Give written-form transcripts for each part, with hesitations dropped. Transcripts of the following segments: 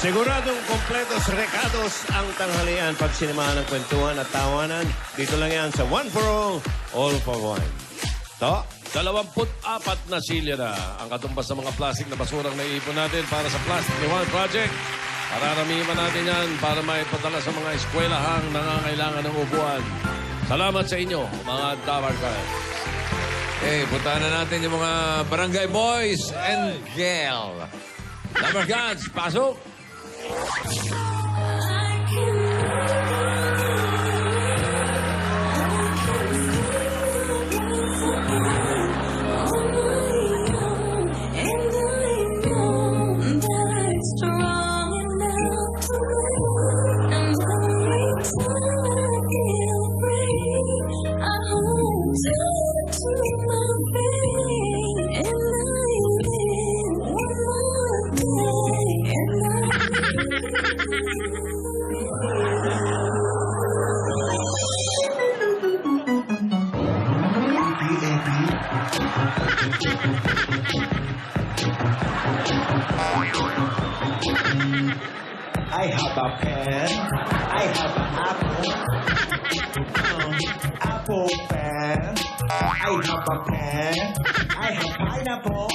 Siguradong kompletos rekados ang tanghalian pag sinamahan ng kwentuhan at tawanan. Dito lang yan sa One for All for One. To? 24 na silya na ang katumbas ng mga plastic na basurang naiipon natin para sa Plastic ni One Project. Pararamihan natin yan para maipadala sa mga eskwelahang nangangailangan ng upuan. Salamat sa inyo, mga Dabarkad. Puntahan na natin yung mga barangay boys and girl. Dabarkads, pasok! I have a pen. I have an apple. Apple pen. I have a pen. I have pineapple.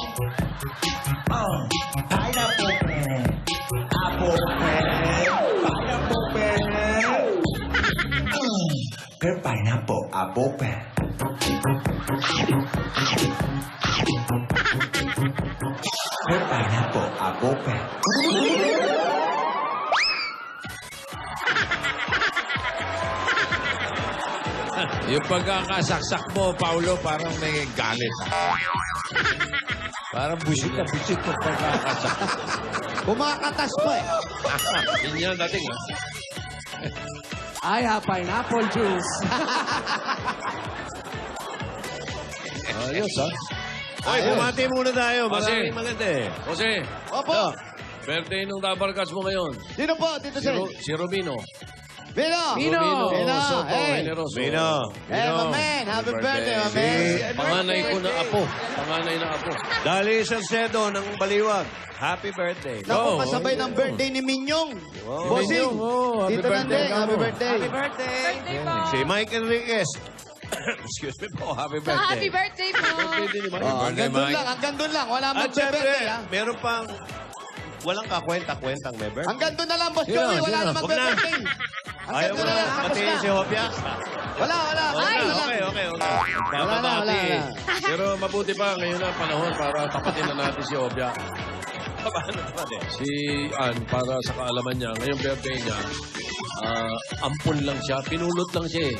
Pineapple pen. Apple pen. Pineapple pen. Pineapple apple pen. Pineapple apple pen. Yung pagkakasaksak mo, Paulo, parang may galit. Parang busit yung pagkakasak. Kumakatas pa eh. Yun yan dating, ha? I have pineapple juice. Ayos, ha? Ay, bumati muna tayo. Kasi- Maraming maganda eh. Jose, Opo. birthday nung Dabarkads mo ngayon. Sino po, Tito Sen? Si Robino. Bino! Robino Bino! Soto, Hey! Generoso. Bino. Eh, my man! Happy birthday, my man! Panganay ko na apo. Panganay na apo. Dali Salcedo ng Baliwag. Happy birthday. Naku, Oh, kasabay ng birthday ni Minyong. Bossing! Happy Tito birthday, Nandeng, happy Kamo. birthday! Si Mike Enriquez. Excuse me po. Happy birthday. Happy birthday po! Birthday din ni Mike. Oh, hanggang doon Mike. lang, hanggang doon lang. Wala At syempre, mag-birthday, ha? meron pang walang kakwenta-kwentang may birthday. Hanggang doon na lang, Boss Sino? Joey. Wala Sino? na Huwag mag-birthday. Ayaw Hanggang mo doon na na lang, tapos batiin na. si Hopia? Wala. Okay, Wala. okay. Wala na. Pero mabuti pa ngayon ang panahon para tapatin na natin si Obia. Paano naman eh? Si Ann, para sa kaalaman niya, ngayong birthday niya, ampun lang siya. Pinulot lang siya eh.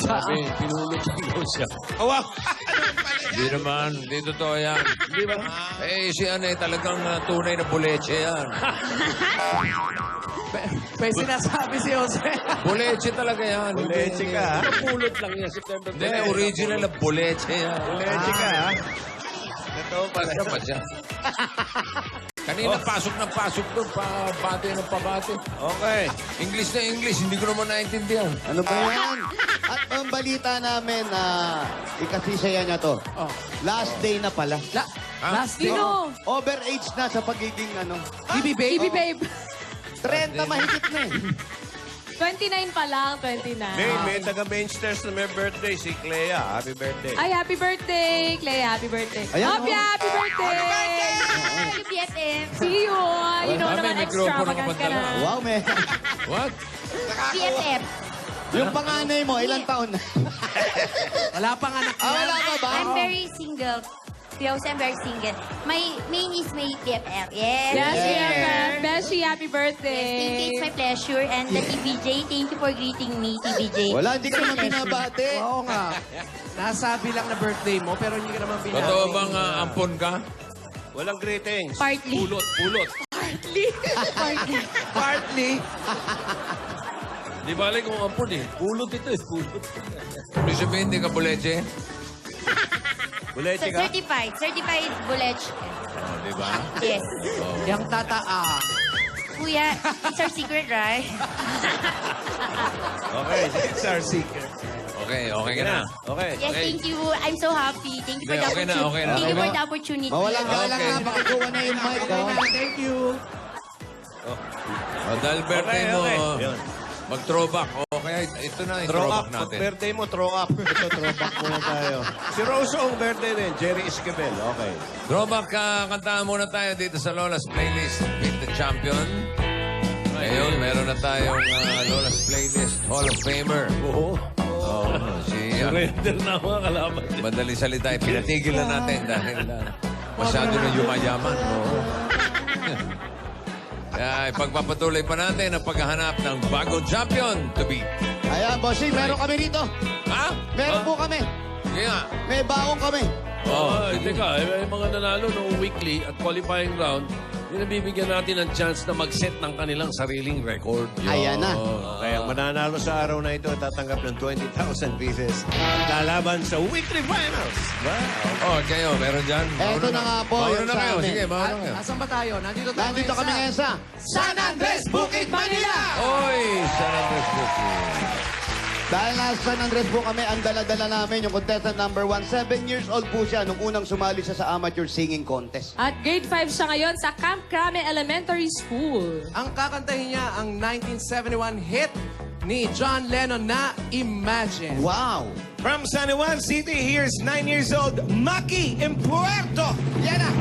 Sabi, pinulot lang daw siya. Wow! Hindi naman, hindi totoo yan. Di ba? Si Anne, talagang tunay na buleche yan. May sinasabi si Jose. Buleche talaga yan. Buleche ka, ha? Napulot lang niya September. Hindi, original na buleche yan. Buleche ka, ha? Totoo pala. Talaga pa siya. Kanina pasok ng pasok doon, pabate ng pabate. Okay. English na English, hindi ko naman naintindihan. Ano ba yan? At ang balita namin na ikasisaya niya to. Last day na pala. Last Sino? Overage na sa pagiging ano. Baby babe? Baby babe. 30 mahigit na eh. 29 pa lang, 29. May taga-Mainsters na may birthday, si Clea. Happy birthday. Ay, happy birthday, Clay. Happy birthday. Ayan, Obia, oh. happy birthday! Happy BFF. See you. You know May naman mikropono ka extravagant ka padala. na. Wow, man. What? BFF. Yung panganay mo, ilang taon na? Wala pang anak na. Wala ka ba? I'm very single. Because I'm very single. My main is my BFF. Yes. Yes, Yeah. BFF. Beshi, happy Thank you. birthday. It's my pleasure. And the TVJ, thank you for greeting me, TVJ. Wala, hindi ka naman binabate. Oo nga. Nasabi lang na birthday mo, pero hindi ka naman binati. Totoo bang ampon ka? Walang greetings. Partly. Pulot. Partly. Di bali kung ampun eh. Pulot ito eh. Pulot. Ibig sabihin, hindi ka buleche? Buleche ka? Certified bullet. Di ba? Yes. Yung tataa. Kuya, it's our secret, right? Okay, it's our secret. Okay ka na. Okay. Yes, thank you. I'm so happy. Thank you for the Okay na, opportunity. okay na. Thank you for Okay. the opportunity. Mawalang galang Okay. na, pakikuha na yung mic. Oh. Thank you. Dahil birthday mo, Yun. mag-throwback. O kaya ito na yung Throw up. throwback natin. Birthday mo, throw up. Ito, throwback muna tayo. Si Rosong birthday din. Jerry Esquivel. Okay. Throwback, kantahan muna tayo dito sa Lola's Playlist. Beat the Champion. Ngayon, meron na tayong Lola's Playlist Hall of Famer. Oo. Si Surrender na mga kalaban. madaling salita, pinatigil na natin dahil masyado na yumayaman. Oo. Kaya ipagpapatuloy pa natin ang paghahanap ng bagong champion to beat. Ayan, bossing, meron kami rito. Ha? Meron po kami. Sige nga. May baong kami. Teka, yung mga nanalo noong weekly at qualifying round, yung nabibigyan natin ng chance na mag-set ng kanilang sariling record. Ayan na. Okay, ang mananalo sa araw na ito tatanggap ng 20,000 pieces. Lalaban sa weekly finals. Kayo, meron dyan? Eto na nga po Mauna yung na sa kayo. amin. Sige, mauna kayo. Asan ba tayo? Nandito Nandito kami ngayon sa San Andres, Bukid, Manila! Oy, San Andres Bukid. Dahil nasa San Andres po kami, ang dala-dala namin yung contestant number 1. 7 years old po siya nung unang sumali siya sa amateur singing contest. At grade 5 siya ngayon sa Camp Crame Elementary School. Ang kakantahin niya ang 1971 hit ni John Lennon na Imagine. Wow! From San Juan City, here's 9 years old Maki in Puerto. Yan na!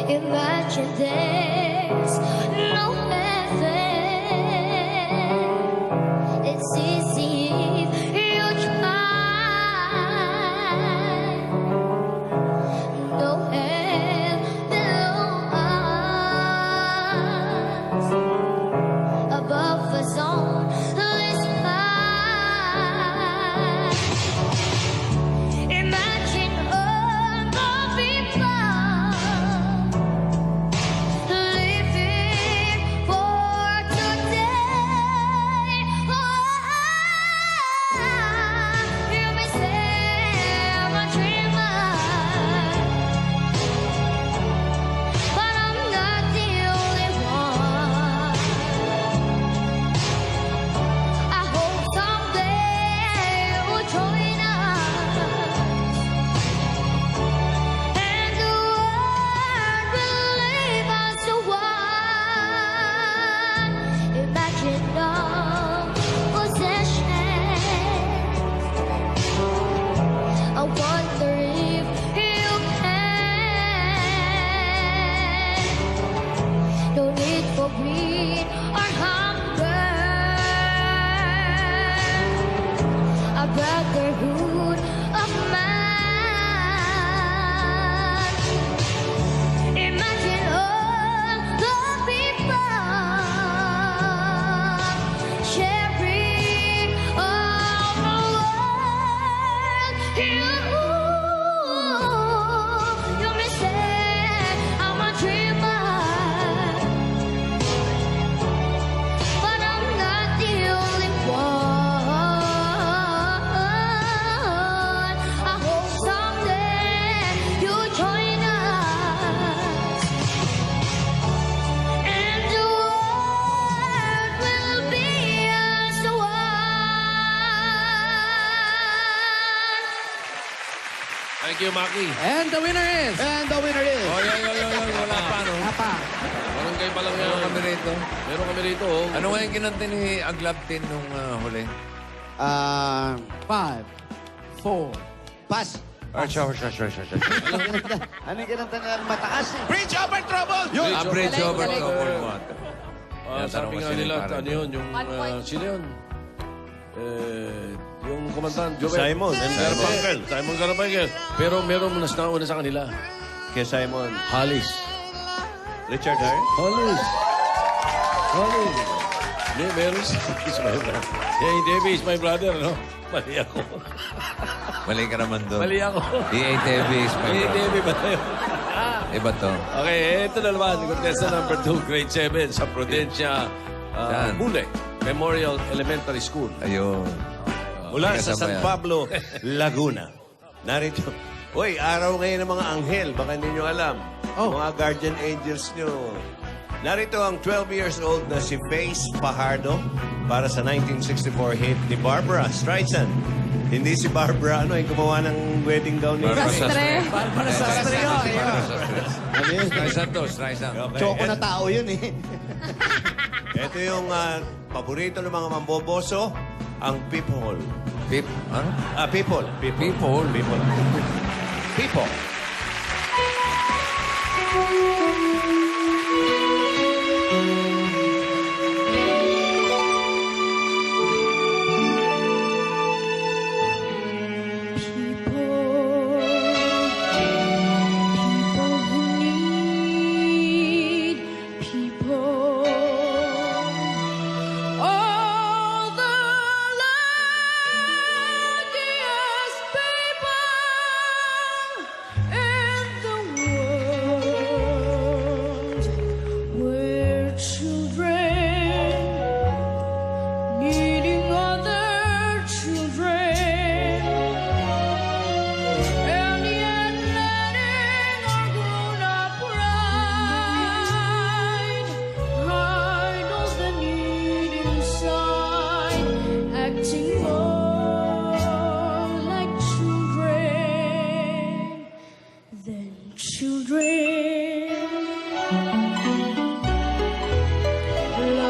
Imagine there's no heaven. It's easy if you try. No hell below us, above us on this sky. Imagine all the people living for today. You may say I'm a dreamer, but I'm not the only one. I hope someday you'll join us, and the world will leave us one. Imagine no possessions. I wonder if you can. No need for greed or hunger. A brotherhood of man. Imagine all the people sharing all the world. You may say I'm a dreamer, but I'm not the only one. I hope someday you'll join us, and the world will be as one. Thank you, Maki. And the winner is... And the winner is... Oy, wala pa, no? Apa. Barangay pa lang yan. Meron kami rito. Meron kami rito. Oh. Ano nga yung kinanta ni Aglabtin nung huli? 5, 4. Pass. Sure. Ano yung kinanta na mataas eh? Bridge over trouble. Yun! Bridge over Galing, to galing. water. Sabi nga nila, ano yun, yung, 1 point. sino yun? Yung kumantan, Joel. Simon and Garfunkel. Simon Garfunkel. Pero meron mas nauna sa kanila. Kay Simon. Hollis. Richard Hare. Hollis. Hindi, meron si my brother. Hey, Debbie is my brother, no? Mali ako. Mali ka naman doon. Mali ako. D.A. Davis. Hey, Debbie ba tayo? Iba to. Okay, ito na naman. Contestant number 2, grade 7 sa Prudencia Saan? Mule Memorial Elementary School. Ayun. Mula sa Kasama San yan. Pablo, Laguna. Narito. Uy, araw ngayon ng mga anghel. Baka hindi nyo alam. Oh. Mga guardian angels nyo. Narito ang 12 years old na si Face Fajardo para sa 1964 hit ni Barbara Streisand. Hindi si Barbara, yung gumawa ng wedding gown ni Sastre. Barbara Sastre yun. Ano yun? Streisand to, Streisand. Choco na tao yun eh. Ito yung paborito ng mga mamboboso, ang people. Ano? People. People. People. People.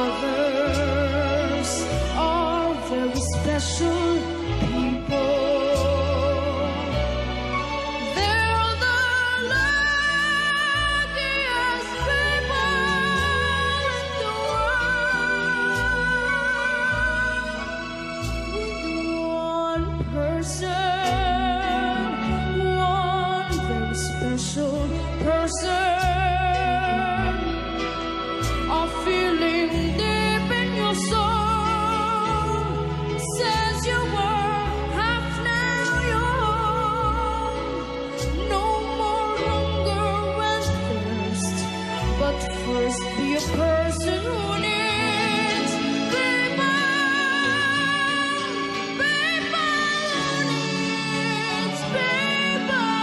Lovers are very special people. They're the luckiest people in the world. With one person, one very special person. A feeling deep in your soul says you were half now your own. No more hunger and thirst, but first be a person who needs people. People who needs people.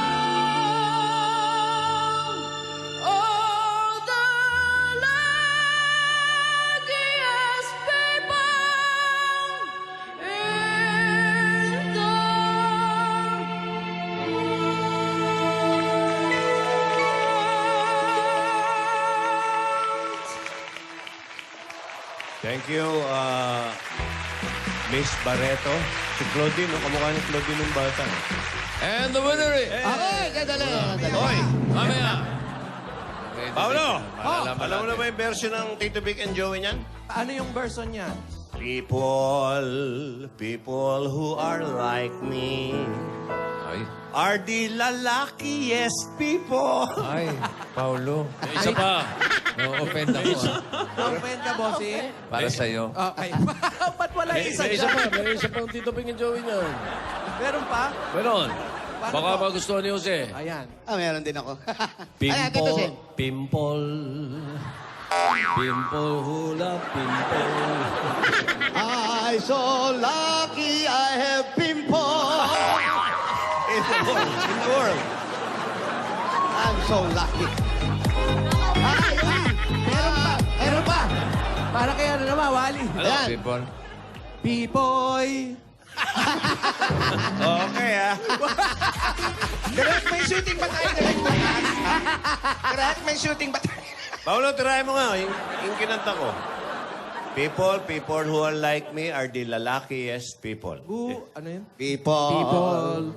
Oh, the luckiest people in the world. Thank you, Miss Barreto. Si Claudine, kamukha ni Claudine ng bata. And the winner is... Ay, kadali. Hoy! Mamaya. Paolo! Malalaman Alam mo na natin. ba yung version ng Tito Vic and Joey niyan? Ano yung version niya? People who are like me Ay. are the luckiest people. Ay, Paulo. May isa pa. No-offend ako. Open ka, bossing. Para sa'yo. Okay. Ba't wala May isa isa dyan? pa. May isa pa ang Tito Ping and Joey niyan. Meron pa? Meron. Paano Baka to? magustuhan ni Jose. Ayan. Meron din ako. Ayan, Tito Sen. Pimple. Pimple hula, pimple. I so lucky I have pimple. In the world. I'm so lucky. Ay, meron pa. Para kay ano naman, Wally. Ayan. People. Pipoy. Okay, Direct, may shooting ba tayo? Direct, may shooting ba tayo? Paolo, try mo nga. Yung kinanta ko. People who are like me are the luckiest people. Ano yun? People.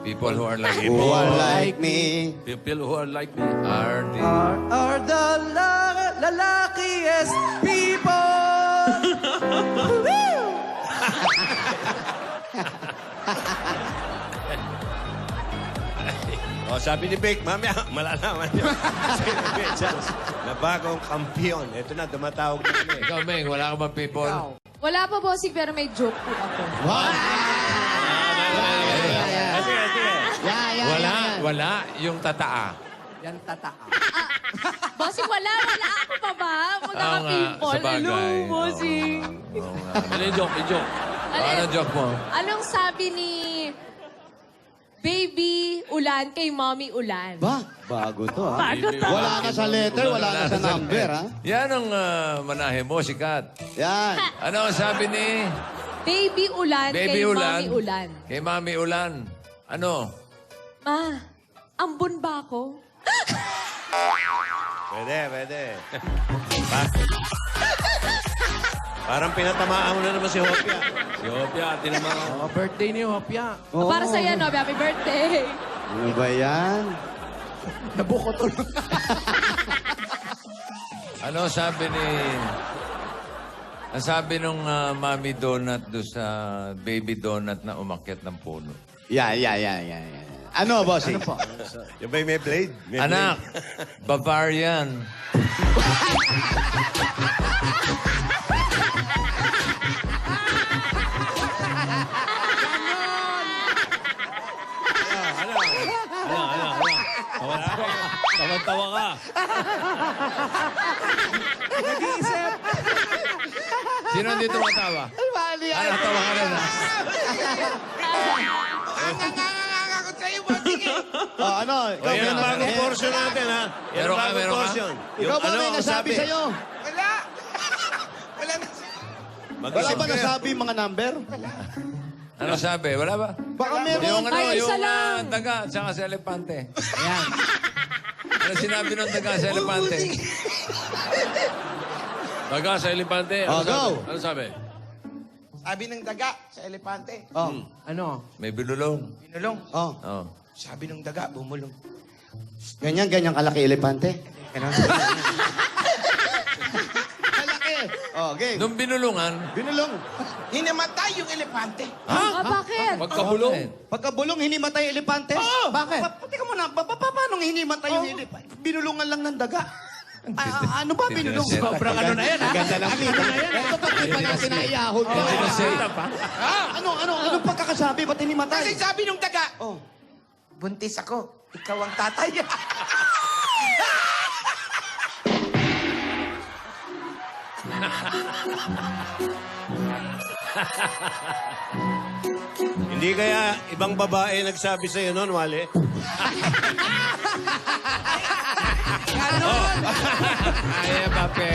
People who are like Who are like me. People who are like me. are the... Are the luckiest people. O, sabi ni Vic, mamaya, malalaman niyo. Sino may chance na bagong kampiyon. Ito na, dumatawag na kami. Ikaw, Meng, wala ka bang people? Wala pa, bossing, pero may joke po ako. Wala. Yung tataa. Yan tataa. Bossing, wala ako pa ba? Magkaka-pimple. Hello, bossing. Ano yung joke? Yung joke. Ano joke mo? Anong sabi ni Baby Ulan kay Mommy Ulan. Ba? Bago to, ha? Bago to. Wala na sa letter, wala na sa number, ha? Yan ang manahe mo, sikat. Yan. Ano ang sabi ni Baby Ulan Baby kay Ulan? Mommy Ulan. Kay Mami Ulan. Ano? Ma, ambon ba ako? Pwede. Parang pinatamaan mo na naman si Hopia. Si Hopia, tinamang. Oh, birthday ni Hopia. Oo. Para sa'yo, no? Happy birthday. Ano ba yan? Nabuko tuloy. Ano sabi ni... Ang sabi nung Mami Donut do sa Baby Donut na umakyat ng puno? Yan. Ano, bossing? Ano po? Yung ba yung may blade? May Anak, Bavarian. Tawa ka. Sino hindi tumatawa? Mali Ano, tawa ka rin, ha? ano? Ikaw, Yan ang may bagong portion natin, ha? Yan Meron ang ka, bagong meron ka? portion. Ikaw ba Ano may ang nasabi sabi? sa'yo? Wala na. Wala Mag-isip ba ka. nasabi yung mga number? Ano sabi? Wala ba? Baka meron. Yung ano, Ay, isa yung lang. daga, tsaka sa elepante. Ayan. Ano sinabi ng daga sa elepante? Daga sa elepante. Oh, Ano go. sabi? Ano sabi? Sabi ng daga sa elepante. Oh. Ano? May bilulong. Binulong. Oh. Oh. Sabi ng daga, bumulong. Ganyan kalaki elepante. Ganun. Kalaki. Oh, game. Nung binulungan, Binulong. Hinamatay yung elepante. Ah, bakit? Pagkabulong. Pagkabulong, hinimatay yung elepante? Oo. Bakit? Teka muna, paano hinimatay yung elepante? Binulungan lang ng daga. Ano ba binulong? Sobrang ano na yan, ha? Ganda lang kita. Ito pa di pa natin naiyahod ka. Anong pagkakasabi? Ba't hinimatay? Kasi sabi ng daga, Oh. buntis ako. Ikaw ang tatay. Hindi kaya ibang babae nagsabi sa'yo noon, Wale? ay, Mbappe.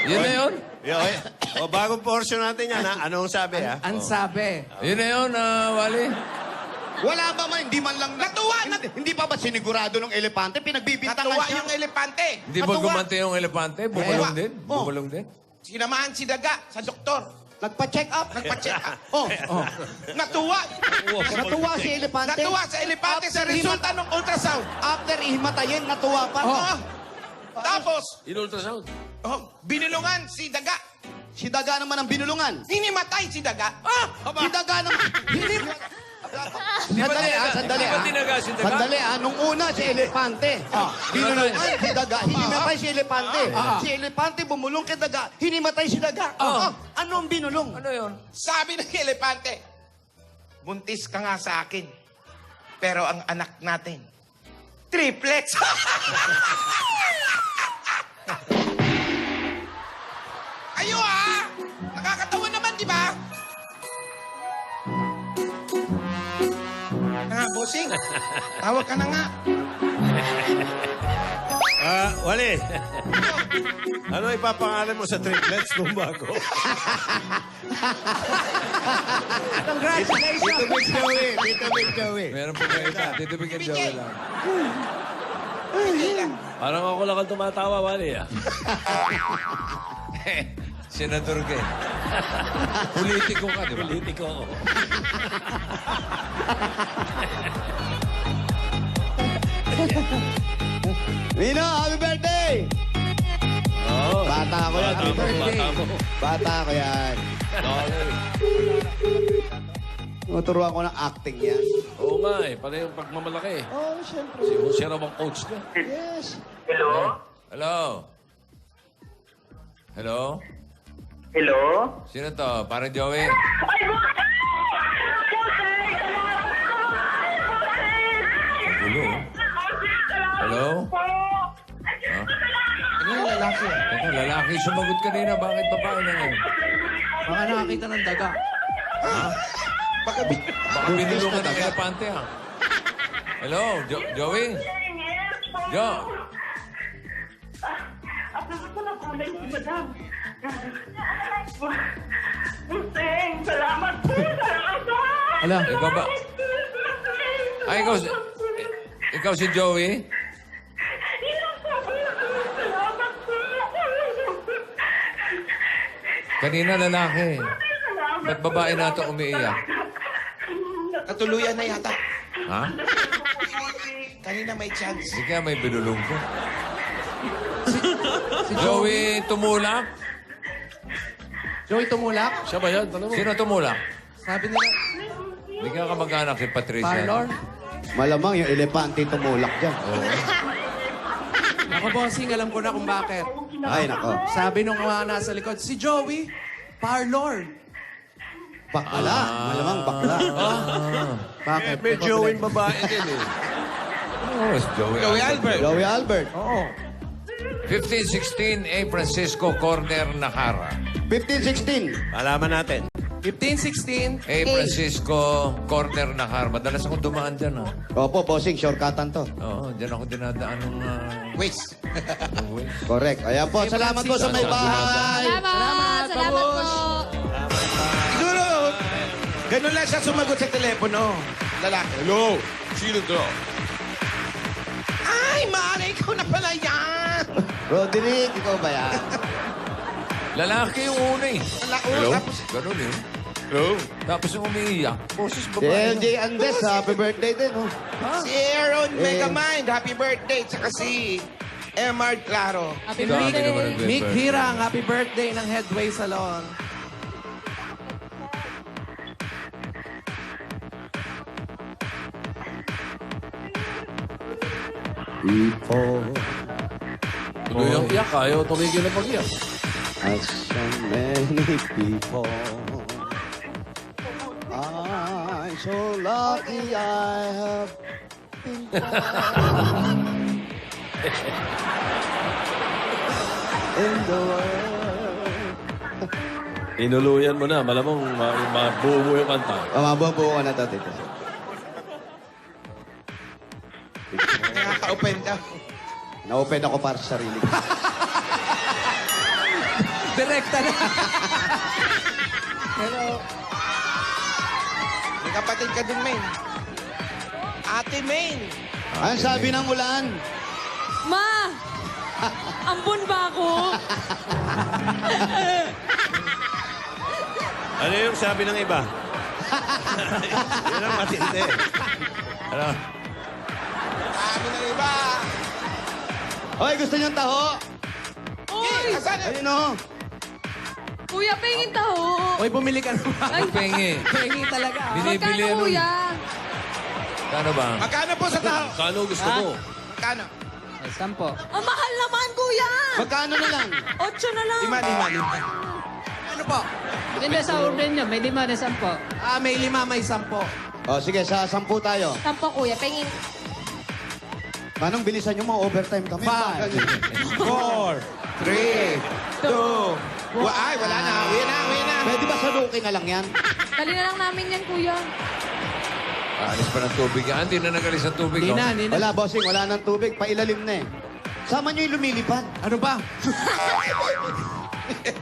Yun na yun. O, bagong portion natin yan, ha? Anong sabi, ha? Ang sabi. Yun na yun, Wally. Wala ba man, hindi man lang... Natuwa! Hindi pa ba sinigurado ng elepante? Pinagbibintangan Natuwa siya. yung elepante. Hindi ba gumante yung elepante? Bumulong din? Oh. Bumulong din? Sinamahan si daga sa doktor. Nagpa-check up. Nagpa-check up. Oh. Natuwa. Natuwa si elepante. Natuwa sa elepante sa After resulta ng ultrasound. After ihimatayin, natuwa pa. Oo. Tapos, In-ultrasound. binulungan si daga. Si Daga naman ang binulungan. Hinimatay si daga. Si Daga naman... Sandali, Sandali, nung una si elepante. Binulungan si Daga, hinimatay si elepante. Si elepante bumulong kay Daga, hinimatay si Daga. Ano ang binulong? Ano yun? Sabi ng elepante, buntis ka nga sa akin. Pero ang anak natin, triplets. Ayo nakakatawa naman, di ba? Bossing, tawag ka na nga. Wale. Ano ipapangalan mo sa triplets kung bago? Congratulations! Tito Big Joey, Tito Big Joey. Meron po ba ito? Dito bigyan Joey lang. Parang ako lang ang tumatawa, Wally. Senador ka eh. Politiko ka, di ba? Politiko ako. Mino, happy birthday! Oo. Bata ko yan, happy birthday. Bata mo. Bata ko yan. Tuturuan ko ng acting yan. Oo nga eh. Pala yung pagmamalaki. Oh, syempre. Si Jose raw ang coach niya. Yes. Hello? Hello? Hello? Sino to? Parang Joey? Gulo. Hello? Ano yung lalaki? Teka. lalaki sumagot kanina. Bakit babae na ngayon? Baka nakakita ng daga. Baka binulungan ng elepante, ha? Hello, Joey? Jo? Ako na kulay si Madam. Buseng, salamat po sa kasal. Ala. Ikaw ba? Ay, ikaw si Joey? Salamat po. Kanina lalaki. Ba't babae na ito umiiyak? Natuluyan na yata. Ha? Kanina may chance. Hindi kaya may binulong ko. Si Joey tumulak? Joey tumulak. Siya ba yan? Tanong mo. Sino tumulak? Sabi nila, Hindi ka kamag-anak si Patricia. Parlor. Malamang yung elepante tumulak dyan. Ako, bossing, alam ko na kung bakit. Ay, nako. Sabi nung mga nasa likod, si Joey, Parlor. Bakla. Malamang bakla. Bakit? May Joey babae din eh. Oh, it's Joey. Joey Albert. Joey Albert. Oo. 15-16, A. Francisco Corner Nakara. 15-16. Malaman natin. 15-16. A. Francisco Corner Nakara. Madalas akong dumaan dyan, ha? Opo, bossing, shortcutan to. Oo, dyan ako dinadaan nung... Wait. Correct. Ayan po, salamat po sa may bahay. Salamat! Salamat po! Siguro, ganun lang siya sumagot sa telepono. Lalaki. Hello. Sino to? Ay, Mare, ikaw na pala yan. Roderick, ikaw ba yan? Lalaki yung una, eh. Hello? Tapos, Ganun, eh. Hello. Tapos yung umiiyak. Boses Si babae. LJ Andes, happy birthday din. Oh. si Aaron Megamind, happy birthday. Tsaka si MR Claro. Happy Dami naman birthday! ang Mick birthday. Hirang, happy birthday ng Headway Salon. Before Tuluyang iyak. Ayaw tumigil na pag-iyak. as so many people, I'm so lucky I have been born in the world. Inuluyan mo na. Malamang mabuo mo yung kanta. Mabubuo ko na ito, Tito. Nakaka-open ka. Na-open ako para sa sarili ko. Direkta na. Hello. May kapatid ka dun, Main. Ate Main. Ang sabi ng ulan, Ma! Ambon ba ako? Ano yung sabi ng iba? Yan ang matindi. Ano? Sabi ng iba. Hoy, gusto niyong taho? Uy! Asan? Ayun o. Kuya, pingin taho! Uy, bumili ka naman. Ay, Pengi. Pengi talaga. Binibili magkano yan. kuya? Kano ba? Magkano po sa tao? Kano gusto mo? Magkano? Ang mahal naman, kuya! Magkano na lang? 8 na lang. Lima. Ano po? Hindi sa order niya, may 5 na 10. Ah, may 5, may 10. O, sige, sa 10 tayo. Sampo, kuya. Pingin. Anong bilisan nyo mga overtime kami? 5. 4, 3, 2, ay, wala na. Uwi na. Pwede ba sa Luki na lang yan? Dali na lang namin yan, kuya. Alis pa ng tubig. Hindi na nagalis ang tubig. Hindi oh. na, hindi na. Wala, bossing. Wala ng tubig. Pailalim na eh. Sama nyo yung lumilipad. Ano ba?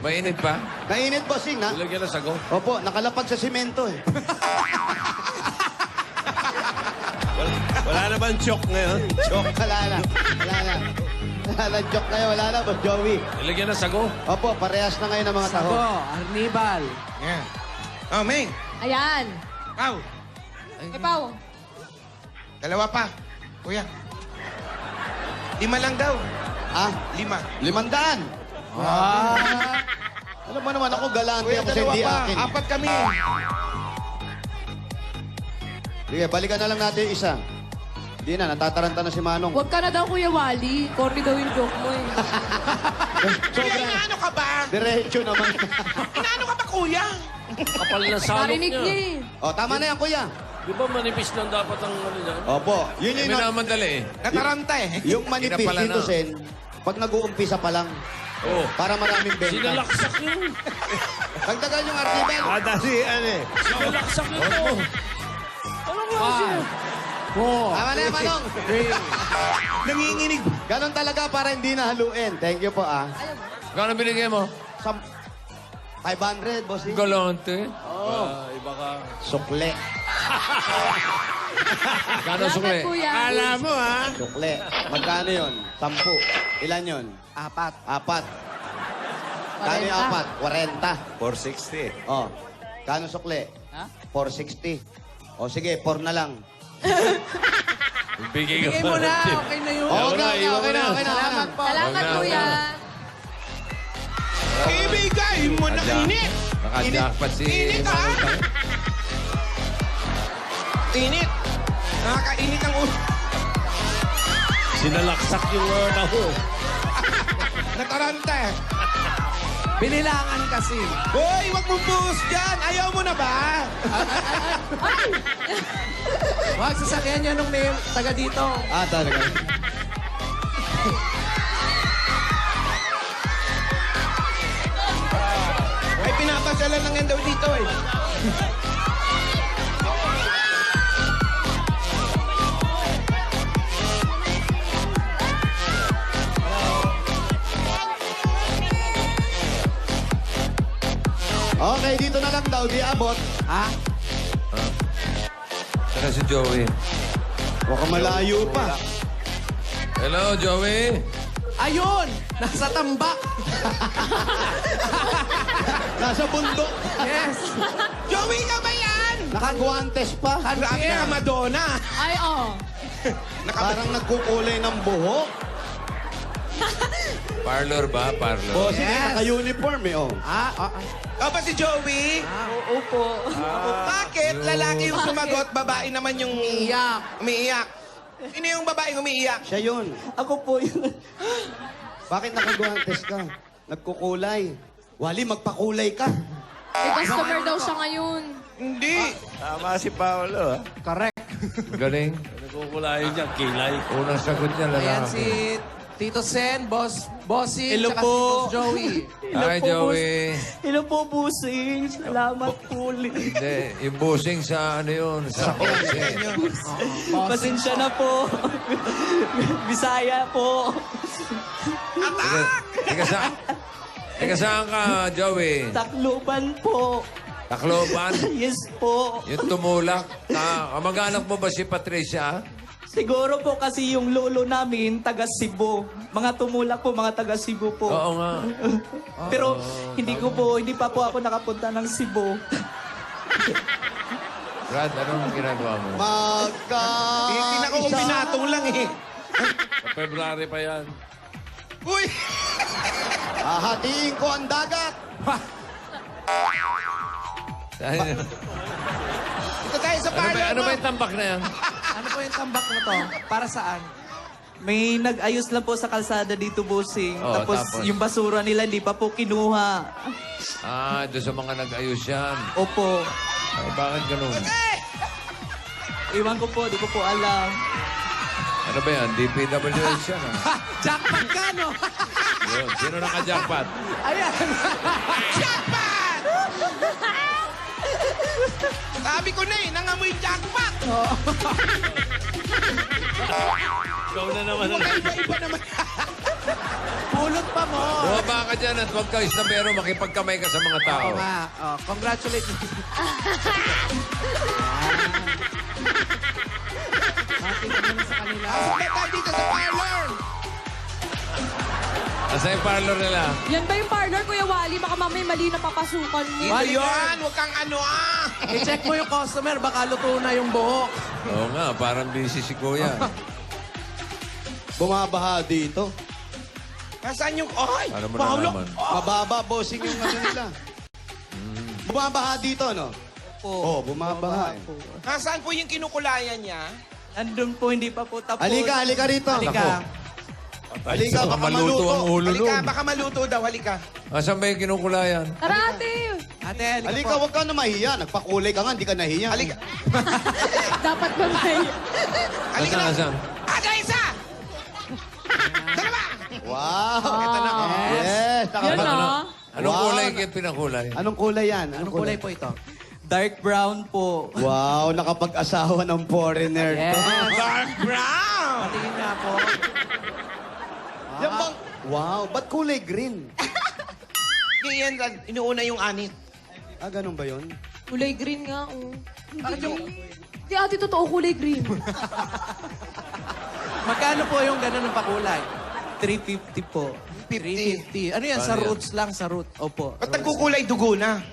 Mainit pa? Nainit, bossing, na? Ilagyan na sago. Opo, nakalapag sa simento eh. Wala na bang chok ngayon? Chok. Wala na. Wala na joke kayo. Wala na, Boss Joey. Ilagyan na sago. Opo, parehas na ngayon ang mga taho. Sago, Arnibal. Yan. Oh, Main. Ayan. Pau. Ipaw. Dalawa pa. Kuya. 5 lang daw. Ah, 5. 500. Ah. Alam mo naman ako, galante Kuya, ako sa dalawa hindi pa. akin. 4 kami. Sige, balikan na lang natin yung isa. Hindi na, natataranta na si Manong. Huwag ka na daw, Kuya Wally. Corny daw yung joke mo eh. Kuya, inaano ka ba? Diretso naman. Inaano ka ba, kuya? Kapal na salok Narinig niya. niya eh. O, tama na yan, kuya. Di ba manipis lang dapat ang ano niya? Opo, yun May yung, naman dali eh. Nataranta eh. yung manipis Kinapala dito, na. Sen, pag nag-uumpisa pa lang. Oh. Para maraming benta. Sinalaksak yun. Dagdagan yung artibel. Madalian eh. Sinalaksak yun to. Ano klase? Tama na yan, Manong. Nanginginig. Ganon talaga para hindi nahaluin. Thank you po, ah. Kano binigay mo? 500, bossing. Galante. Iba ka. Sukle. Kano sukle? Kuya. Alam mo ha. Sukle. Magkano yun? 10. Ilan yun? 4. Kano yung 4? 40. 460. Oh. Kano sukle? Ha? 460. O sige, 4 na lang. Bigay Bigay mo na. Okay na yun. Okay na. Salamat po. Salamat, kuya. Ibigay mo na init. Naka-jackpot si... Init, ha? Init. Nakakainit ang ulo. Sinalaksak yung taho. Natarante. Binilangan kasi. Hoy, wag mong buhos dyan. Ayaw mo na ba? Wag, sasakyan niya nung may taga dito. Ah, talaga. Ay, pinapasyalan lang yan daw dito eh. Okay, dito na lang daw. Di abot. Ha? Saan si Joey? Baka malayo pa. Hello, Joey. Ayun! Nasa tambak. Nasa bundok. Yes. Joey ka ba yan? Nakaguantes pa. Grabe ka, Madonna. Ay, oh. Parang nagkukulay ng buhok. Parlor ba? Parlor. Bossing, Yes. naka-uniform eh, oh. Ikaw ba si Joey? Oo po. Bakit? Lalaki yung sumagot, babae naman yung Iyak. umiiyak. Sino yung babaeng umiiyak? Siya yun. Ako po yun. Bakit nakaguantes ka? Nagkukulay. Wally, magpakulay ka. May customer daw siya ngayon. Hindi. Tama si Paolo. Correct. Galing. Nagkukulayan niya, kilay. Unang sagot niya lalaki. Ayan si Tito Sen, Bossing, Hello tsaka po. si Boss Joey. Hi, Joey. Hello po, busing. Salamat po ulit. Hindi, yung busing sa ano yun? Sa kotse. Pasensya na po. Bisaya po. Teka, saan ka, Joey? Takluban po. Tacloban? Yes po. Yung tumulak? Kamag-anak mo ba si Patricia? Siguro po kasi yung lolo namin, taga Cebu. Mga tumulak po, mga taga Cebu po. Oo nga. Pero hindi pa po ako nakapunta ng Cebu. Brad, anong ginagawa mo? Tingnan ko kung pinatong lang eh. Sa February pa yan. Uy! Hahatiin ko ang dagat. Ito tayo sa parlor Ano mo. ba yung tambak na yan? Ano po yung tambak mo to? Para saan? May nag-ayos lang po sa kalsada dito, bossing. Oo, tapos tapos? yung basura nila hindi pa po kinuha. Doon sa mga nag-ayos yan. Opo. Ay, bakit ganun? Iwan ko po, di ko po alam. Ano ba yan? DPWH yan, ha? Jackpot ka, no? Yun. Sino naka-jackpot? Ayan. Jackpot! Sabi ko na eh, nangamoy jackpot. Ikaw na naman ang... Iba-iba naman. Pulot pa mo. Bumaba ka dyan at huwag ka isnabero, makipagkamay ka sa mga tao. Oo nga. Oh, congratulations. Bakit naman sa kanila? Punta tayo dito sa parlor. Asa yung parlor nila? Yan ba yung parlor, Kuya Wally? Baka mamay mali na papasukan mo. Dito yan, huwag kang ano ah. I-check mo yung customer, baka luto na yung buhok. Oo nga, parang busy si Kuya. Bumabaha dito. Nasaan yung... Ay, Paano mo Paolo. nalaman? Mababa, bossing yung ano nila. Bumabaha dito, no? Oo, bumabaha. Eh. Nasaan po yung kinukulayan niya? Andun po, hindi pa po tapos. Halika rito. Halika. Halika, baka maluto ang maluto. ulo Halika, nun. baka maluto daw, halika. Asan ba yung kinukulayan? Tara, ate! Ate, halika Halika, po. huwag ka na mahiya. Nagpakulay ka nga, hindi ka nahiya. Halika. Dapat ba may... Halika na. Asan? Ada isa! Dalawa! Wow. Ito na. Yes. Yun, no? Anong Wow. kulay yung pinakulay? Anong kulay yan? Anong kulay po ito? Dark brown po. Wow, nakapag-asawa ng foreigner. Yes. Dark brown! Patingin nga po. Yan bang... Wow, ba't kulay green? Yan, inuuna yung anit. Ah, ganun ba yun? Kulay green nga, oh. Bakit yung... Hindi ate, totoo kulay green. Magkano po yung gano'n ng pakulay? 350 po. 350. Ano yan? Sa Paano yan? roots lang, sa root. Opo. Ba't nagkukulay dugo na?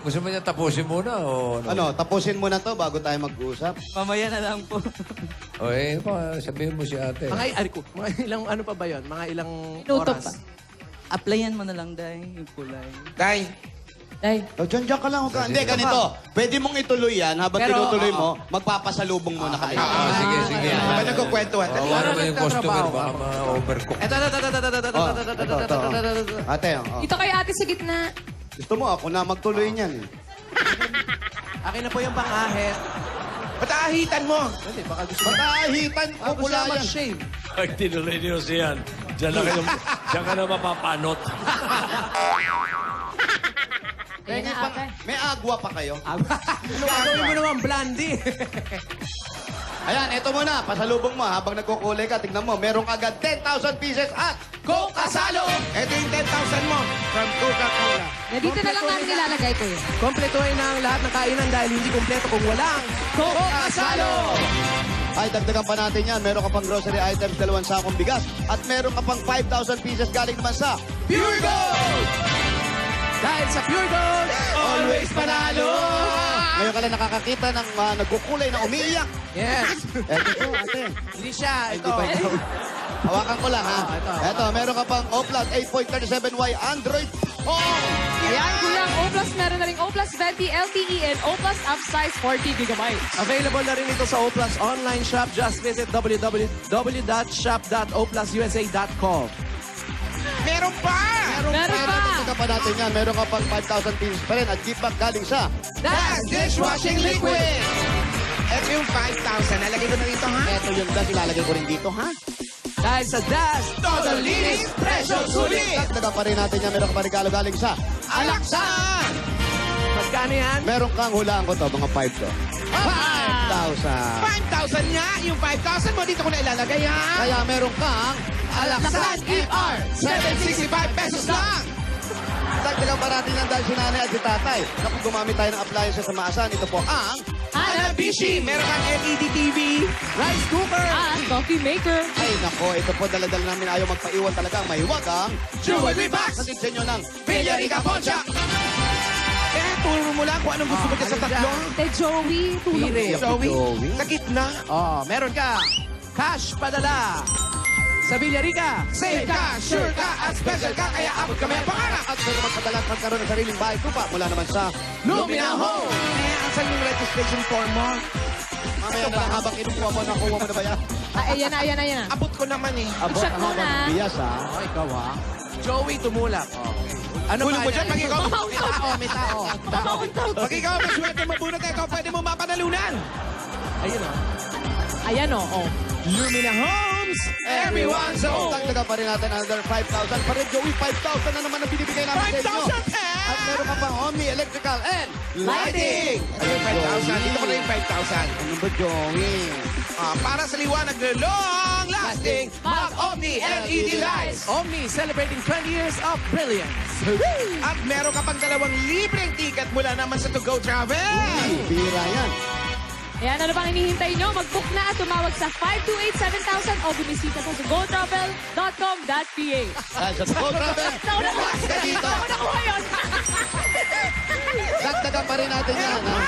Gusto mo niya tapusin muna o ano? Ano, tapusin mo na to bago tayo mag-usap. Mamaya na lang po. O eh, sabihin mo si ate. Mga ilang ano pa ba yun? Mga ilang Minuto oras? pa. Applyan mo na lang, Day, yung kulay. Day, Day. Oh, dyan ka lang. Huwag ka. Hindi, ganito. Pwede mong ituloy yan. Habang Pero, tinutuloy mo, magpapasalubong muna kami. Sige. ba nagkukwentuhan? Dali. Wala naman yung customer, nagtatrabaho baka ma-overcook. Ito. Oh, ito. Ate, oh. Dito kay ate sa gitna. Gusto mo, ako na magtuloy niyan. Akin na po yung pang-ahit. Ba't aahitan mo? Hindi, baka gusto mo. Patahitan ko Gusto pula mo yan. mag-shave. Ay, tinuloy niyo siyan. Diyan ka na mapapanot. Ayan na, ate. May agwa pa kayo? Ano gagawin mo naman, Blandy? Ayan, ito muna. Pasalubong mo habang nagkukulay ka. Tignan mo, meron ka agad 10,000 pieces at Coke Kasalo! Ito yung 10,000 mo from Coca-Cola. Na dito na lang namin nilalagay ko yun. Kompletuhin na ang lahat ng kainan dahil hindi kompleto kung walang Coke Kasalo! ay dagdagan pa natin yan. Meron ka pang grocery items, 2 sakong bigas. At meron ka pang 5,000 pieces galing naman sa Pure Gold! Dahil sa Pure Gold, always panalo! Ngayon ka lang nakakakita ng nagkukulay na umiiyak. Yes. Eto po, ate. Hindi siya. Hindi Ito. ba ito? Hawakan ko lang, ha? ito. Eto, meron ka pang Oplas 8.37Y Android phone. Ayan, kuya, ang O+, meron na ring O+ Venti LTE and O+ upsize 40 gigabytes. Available na rin ito sa Oplas online shop. Just visit www.shop.oplususa.com. Meron pa! Meron pa! Dagdagan pa natin yan. Meron ka pang 5,000 pieces pa rin at gift back galing sa That's Dishwashing Liquid! Ito yung 5,000. Nalagay ko na rito, ha? Eto yung das, ilalagay ko rin dito, ha? Dahil sa Dash, todo linis, presyo sulit! Dagdagan pa rin natin yan. Meron ka pa regalo galing sa Alaksan! Magkano yan? Meron kang hulaan ko to, mga 5 to. 5,000. 5,000 nga! Yung 5,000 mo, dito ko na ilalagay, ha? Kaya meron kang Alaksan ER! 765 pesos lang! dagdagan pa natin yan dahil si nanay at si tatay. Naku, gumamit tayo ng appliances sa maasan. Ito po ang Hanabishi! Meron kang LED TV. Rice cooker! At coffee maker. Ay, nako, ito po dala-dala namin ayaw magpaiwan talagang mahiwagang Jewelry box! sa sa inyo ng Villarica Poncha! Eh, turo mo lang kung anong gusto mo dyan sa tatlo. Ate Joey, tulong Pire. mo. Joey, sa gitna. Oh, meron ka. Cash padala. Sa Villarica. Safe ka, sure ka, at special ka, kaya abot kami ang pangarap. at meron magpadala at magkaroon ng sariling bahay tupa mula naman sa Lumina Home. Eh, asan yung registration form mo? mamaya na lang habang kinukuha mo, nakuha mo na ba yan? Ayan na. Abot ko naman eh. Abot Check ang muna. habang biyas, ha? Oh, ikaw ha. Joey tumulak. Oh. Ano Kulo mo dyan, pag ikaw, May tao. pag ikaw maswerte mabunot, ikaw pwede mo mapanalunan. Ayun o. Ayan o. Oh. Lumina Homes, everyone's home. Dagdagan pa rin natin another 5,000. Pa rin, Joey, 5,000 na naman ang binibigay namin sa inyo. 5,000 At meron ka pang Omni Electrical and Lighting! Ayun, 5,000. Dito ko na yung 5,000. Ano ba, Joey? Para sa liwanag na long-lasting, Mag-Omni LED lights. Omni celebrating 20 years of brilliance. At meron ka pang 2 libreng ticket mula naman sa To Go Travel. Bira yan. Ayan, ano pang hinihintay nyo? Mag-book na at tumawag sa 528-7000 o bumisita sa gotravel.com.ph. Dahil sa Go Travel, Nauna ko ka dito. Nauna ko yun. Dagdagan pa rin natin yan, ha?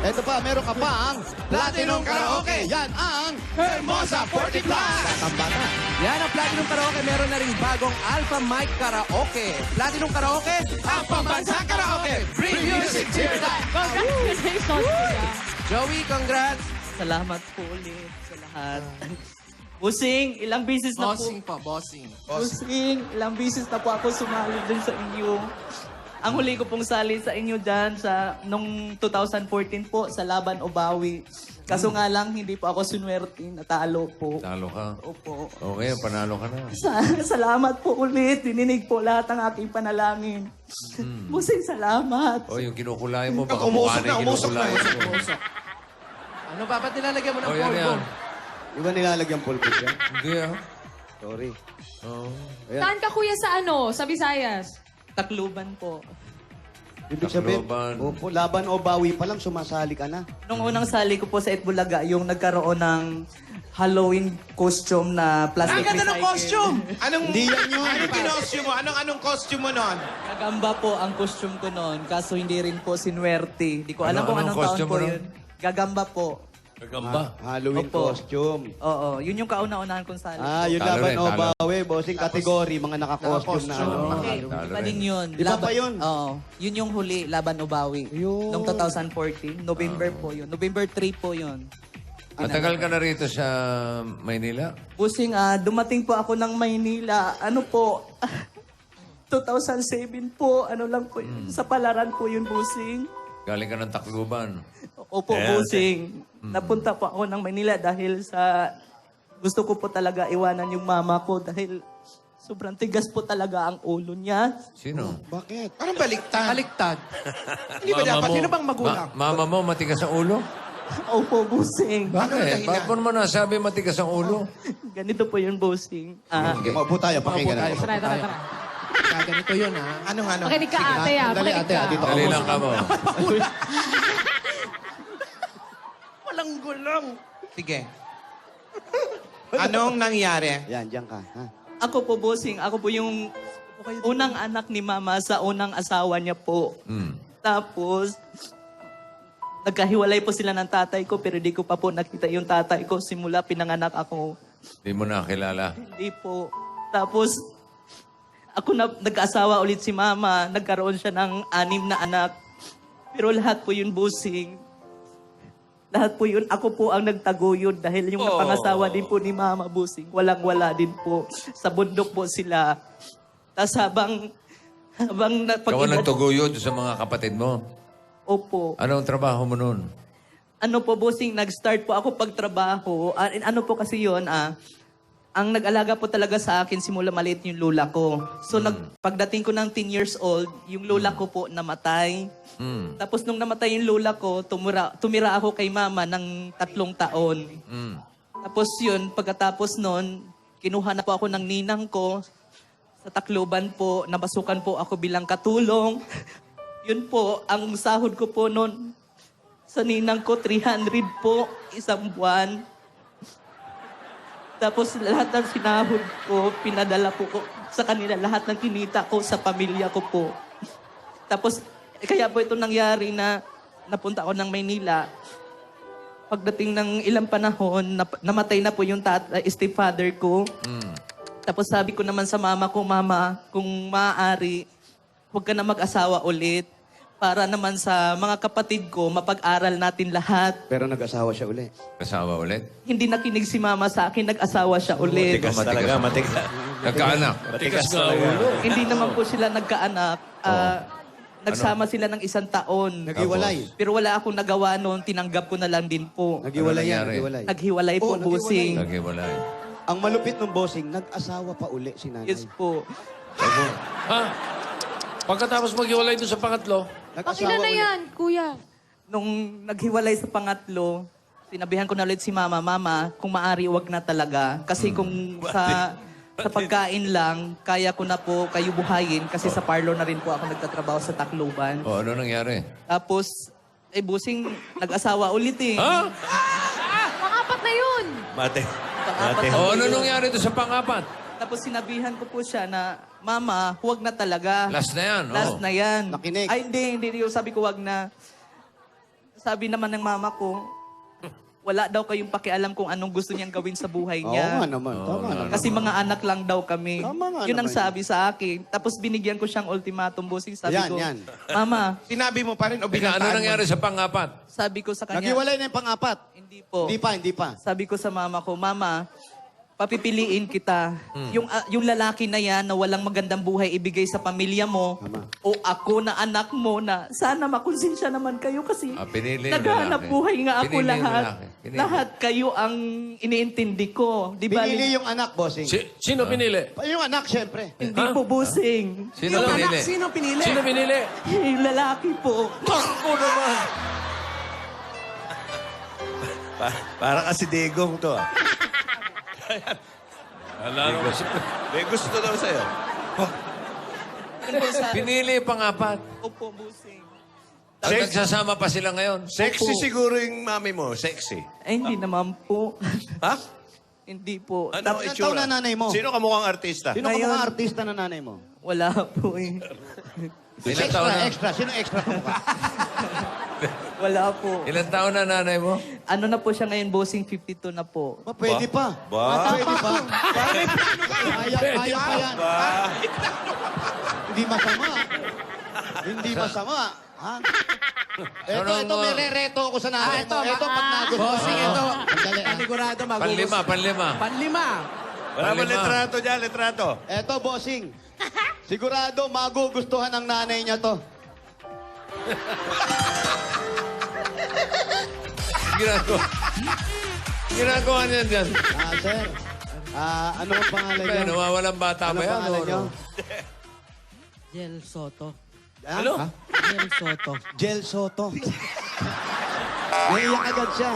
Ito pa, meron ka pa ang Platinum Karaoke. Yan ang Hermosa 40 Plus. Tambata. Yan ang Platinum Karaoke. Meron na rin bagong Alpha Mic Karaoke. Platinum Karaoke. Ang pambansang karaoke. Bring music to your life. Congratulations, kuya. Joey, congrats. Salamat po ulit sa lahat. Busing, ilang beses na Bossing po. pa, bossing. Busing, ilang beses na po ako sumali din sa inyo. Ang huli ko pong sali sa inyo dyan nung 2014 po sa Laban o Bawi. Kaso nga lang, hindi po ako sinwerte. Natalo po. Talo ka. Opo. Okay, panalo ka na. Salamat po ulit. Dininig po lahat ng aking panalangin. Busing salamat. O, yung kinukulay mo, baka Umusok na, mukha umusok na. kinukulay mo. Ano ba? Ba't nilalagyan mo ng O, yan polvo? yan. Di ba nilalagyan pulpit yan? Hindi ah. Sorry. Oo. Saan ka kuya sa Sa Visayas? Takluban po. Ibig sabihin, Tacloban. opo, Laban o Bawi pa lang, sumasali ka na. Nung unang sali ko po sa Itbulaga, yung nagkaroon ng Halloween costume na plastic Ang ganda ng recycle. costume! Anong, Hindi yan yun. Anong kinostume mo? Anong costume mo nun? Gagamba po ang costume ko noon, kaso hindi rin po sinwerte. Di ko alam Ano- kung anong anong taon costume po mo nun? yun. Gagamba po. Gagamba. Halloween Opo. costume. Oo, yun yung kauna-unahan kong sali. Yung Talo Laban rin, o talo. Bawi, bossing category, mga naka-costume na ano. Okay, Talo iba rin. din yun. Iba pa yun? Oo, yun yung huli, Laban o Bawi. Yun. Noong 2014, November po yun. November 3 po yun. Matagal ka na rito sa Maynila? Busing, dumating po ako ng Maynila. Ano po, 2007 po, ano lang po, sa Palaran po yun, Busing. Galing ka ng Tacloban. Opo, Yes. Busing. Napunta po ako ng Manila dahil sa gusto ko po talaga iwanan yung mama ko dahil sobrang tigas po talaga ang ulo niya. Sino? Bakit? Parang baliktad. Baliktad. Hindi ba Mama dapat? mo. Sino bang magulang? Mama mo, matigas ang ulo? Opo, Busing. Bakit? Bakit mo naman nasabi matigas ang ulo? Ganito po yung Busing. Okay, maupo tayo, pakinggan natin. Tara, tara, tara. Ganito yun, ha? Ano? Makinig ka ate Dali, Makinig ate, ka. dito ka. Dali lang ka mo. Walang gulong. Sige. Anong nangyari? Yan, diyan ka. Ha? Ako po, Busing. Ako po yung unang anak ni mama sa unang asawa niya po. Tapos, nagkahiwalay po sila ng tatay ko pero di ko pa po nakita yung tatay ko simula pinanganak ako. Hindi mo nakilala. Hindi po. Tapos, ako na nag-asawa ulit si mama. Nagkaroon siya ng 6 na anak. Pero lahat po yun, Busing. Lahat po yun, ako po ang nagtaguyod dahil yung napangasawa din po ni mama, Busing. Walang-wala din po. Sa bundok po sila. Tapos habang Ikaw ang nagtuguyod sa mga kapatid mo. Opo. Anong trabaho mo nun? Ano po, Busing, nag-start po ako pagtrabaho. Ano po kasi yun, ang nag-alaga po talaga sa akin simula maliit yung lula ko. So, pagdating ko ng 10 years old, yung lula ko po namatay. Tapos nung namatay yung lula ko, tumira ako kay mama ng 3 taon. Tapos yun, pagkatapos nun, kinuha na po ako ng ninang ko sa Tacloban po, nabasukan po ako bilang katulong. Yun po, ang sahod ko po nun sa ninang ko, 300 po, isang buwan. Tapos lahat ng sinahod ko, pinadala po ko sa kanila, lahat ng kinita ko sa pamilya ko po. Tapos, kaya po ito nangyari na napunta ako ng Maynila. Pagdating ng ilang panahon, namatay na po yung stepfather ko. Tapos sabi ko naman sa mama ko, Mama, kung maaari, huwag ka na mag-asawa ulit. Para naman sa mga kapatid ko, mapag-aral natin lahat. Pero nag-asawa siya uli. Kasama ulit? Hindi nakinig si mama sa akin, nag-asawa siya ulit. Matigas talaga, matigas. Nagkaanak? Matigas nga talaga. ulo. Hindi naman po sila nagkaanak. Nagsama sila ng 1 taon. Nag-iwalay. Pero wala akong nagawa noon, tinanggap ko na lang din po. Nag-iwalay yan, nangyari? nag-iwalay. Naghiwalay po, nag-iwalay. Busing. Naghiwalay. Ang malupit ng bossing, nag-asawa pa uli si nanay. Yes po. Ha? Pagkatapos maghiwalay doon sa pangatlo, Pang ilan na yan, kuya? Nung naghiwalay sa pangatlo, sinabihan ko na ulit si mama, Mama, kung maari, wag na talaga. Kasi kung sa pagkain lang, kaya ko na po kayo buhayin kasi sa parlor na rin po ako nagtatrabaho sa Tacloban. O, ano nangyari? Tapos, Busing, nag-asawa ulit eh. ha? Pangapat na yun. Mate. Pangapat Mate. na O, ano nangyari doon sa pangapat? Tapos sinabihan ko po siya na, Mama, huwag na talaga. Last na yan, Last na yan. Nakinig. Ay, hindi. Sabi ko, wag na. Sabi naman ng mama ko, wala daw kayong pakialam kung anong gusto niyang gawin sa buhay Oo niya. nga naman. Tama naman. Kasi mga anak lang daw kami. Tama nga Yun ang naman. sabi sa akin. Tapos binigyan ko siyang ultimatum, Busing. Sabi Yan, ko, yan. Mama, Sinabi mo pa rin o Teka, ano binataan mo? nangyari sa pangapat? sabi ko sa kanya, Nag-iwalay na yung pang-apat. hindi po. Hindi pa. Sabi ko sa mama ko, Mama, papipiliin kita. Yung lalaki na yan na walang magandang buhay ibigay sa pamilya mo, o ako na anak mo na sana makonsensya naman kayo kasi Pinili yung naghahanap lalaki. buhay nga ako Pinili yung lahat. lalaki. Pinili. Lahat kayo ang iniintindi ko. Di ba? Pinili yung anak, bossing. Sino pinili? Yung anak, syempre. Hindi po, busing. Sino pinili? Sino pinili? Sino pinili? Yung lalaki po. Ako naman. Para kasi Digong to. Alala ko si... May gusto daw sa'yo. Pinili pang-apat. Opo, busing. At Sex- nagsasama pa sila ngayon. Sexy siguro yung mami mo. Sexy. Ay, hindi naman po. Ha? Hindi po. Ano Ilang itsura? taon na nanay mo? Sino kamukhang artista? Sino ka Ngayon- mga artista na nanay mo? Wala po eh. Ilan taon na? Extra. Sino extra ka mukha? Wala po. Ilan taon na nanay mo? Ano na po siya ngayon, bossing 52 na po. Pwede pa. Ba? Pwede pa. Kaya pa yan. Hindi masama. Hindi masama. Ha? Ito, may re-reto ako sa nanay mo. Ito, pag nagustuhan. Bossing, ito. Sandali, ah. Panigurado, magugustuhan. Panlima. Panlima. Wala ba Palima. litrato dyan? Litrato. Eto, bossing. Sigurado, magugustuhan ng nanay niya to. Ginagawa niya dyan. Sir. Ano ang pangalan Kaya niyo? nawawalang bata Ano ba yan? pangalan niyo? Jel Soto. Ano? Jel Soto. Jel Soto. Naiyak agad siya.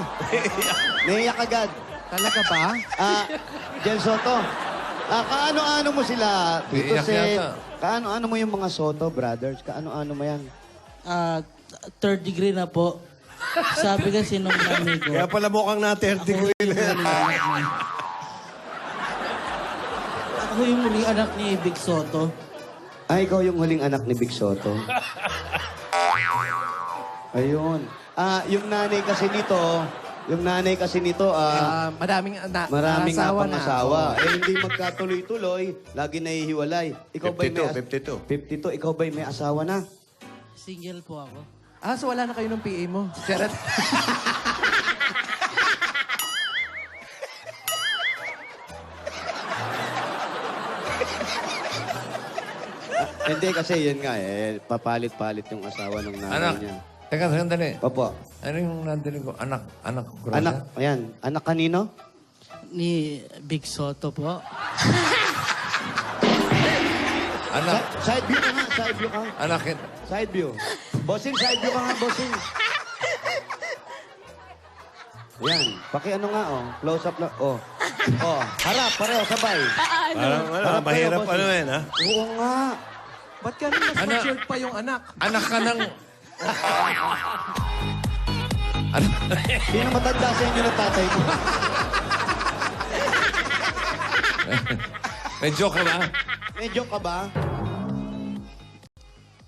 Naiyak agad. Talaga ba? Jel Soto. Kaano-ano mo sila, Tito Iiyak Seth? yata. Kaano-ano mo yung mga Soto brothers? Kaano-ano mo yan? Third degree na po. Sabi kasi nung mami ko. Kaya pala mukhang na 30 Ako yung huling anak niya. Ako yung huling anak ni Big Soto. Ikaw yung huling anak ni Big Soto. Ayun. Yung nanay kasi nito, Madaming maraming asawa nga asawa. Hindi magkatuloy-tuloy, lagi nahihiwalay. Ikaw ba'y 52. 52. Ikaw ba'y may asawa na? Single po ako. So wala na kayo ng PA mo. Charot. Hindi kasi yun nga papalit-palit yung asawa ng nanay Anak. niya. Teka, sandali. Opo. Ano yung nandali ko? Anak ko. Anak, ayan. Anak kanino? Ni Big Soto po. Anak. Side view ka nga, side view ka. Anak kita. Side view. Bossing, side view ka nga, bossing. Yan. Ano nga, Close up lang. Harap, pareho, sabay. Parang mahirap bossing. ano yan, ha? Oo nga. Ba't ganun mas Anak. matured pa yung anak? Anak ka ng... Sino matanda sa inyo ng tatay mo? May joke ka ba? May joke ka ba?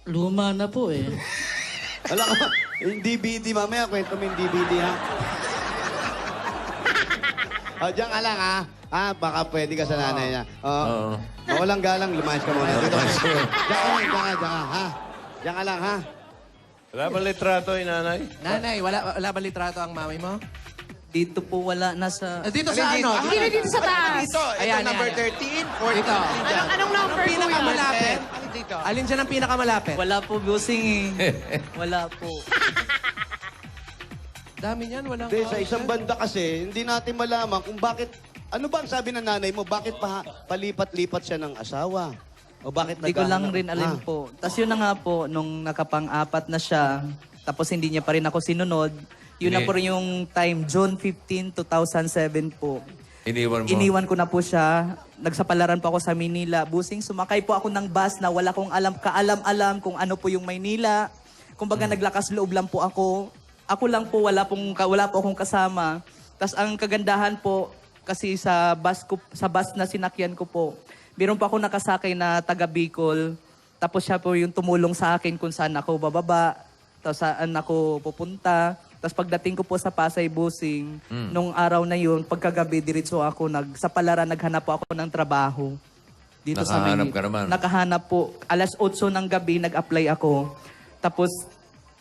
Luma na po eh. Wala ka ba? Yung DVD, mamaya kwento mo yung DVD, ha? Diyan ka lang, ha? Baka pwede ka sa nanay niya. Oo. Mawalang galang, lumayas ka muna. Dito. Diyan ka, ha? Diyan ka lang, ha? Wala ba litrato yung nanay? Nanay, wala ba litrato ang mami mo? Dito po wala, nasa... Dito sa ano? Hindi na dito sa taas. Ito Ayan, number ayan. 13, 14. Dito. Anong number po yan? Pinakamalapit. Dito. Alin dyan ang pinakamalapit? Wala po, bossing eh. Wala po. Dami niyan, walang... Hindi, sa isang banda kasi, hindi natin malaman kung bakit... Ano ba ang sabi ng nanay mo? Bakit palipat-lipat siya ng asawa? O bakit Hindi ko lang naghahanap? rin alam po. Tapos yun na nga po, nung nakapang-apat na siya, tapos hindi niya pa rin ako sinunod, yun na po rin yung time, June 15, 2007 po. Iniwan mo. Iniwan ko na po siya. Nagsapalaran po ako sa Manila. Busing, sumakay po ako ng bus na wala kong kaalam-alam kung ano po yung Maynila. Kumbaga naglakas loob lang po ako. Ako lang po, wala po akong kasama. Tapos ang kagandahan po, kasi sa bus na sinakyan ko po, meron pa ako nakasakay na taga Bicol. Tapos siya po yung tumulong sa akin kung saan ako bababa, tapos saan ako pupunta. Tapos pagdating ko po sa Pasay Busing, nung araw na yun, pagkagabi, diretso ako, naghanap po ako ng trabaho. Dito sa Nakahanap Manila. ka naman? Nakahanap po. Alas 8 ng gabi, nag-apply ako. Tapos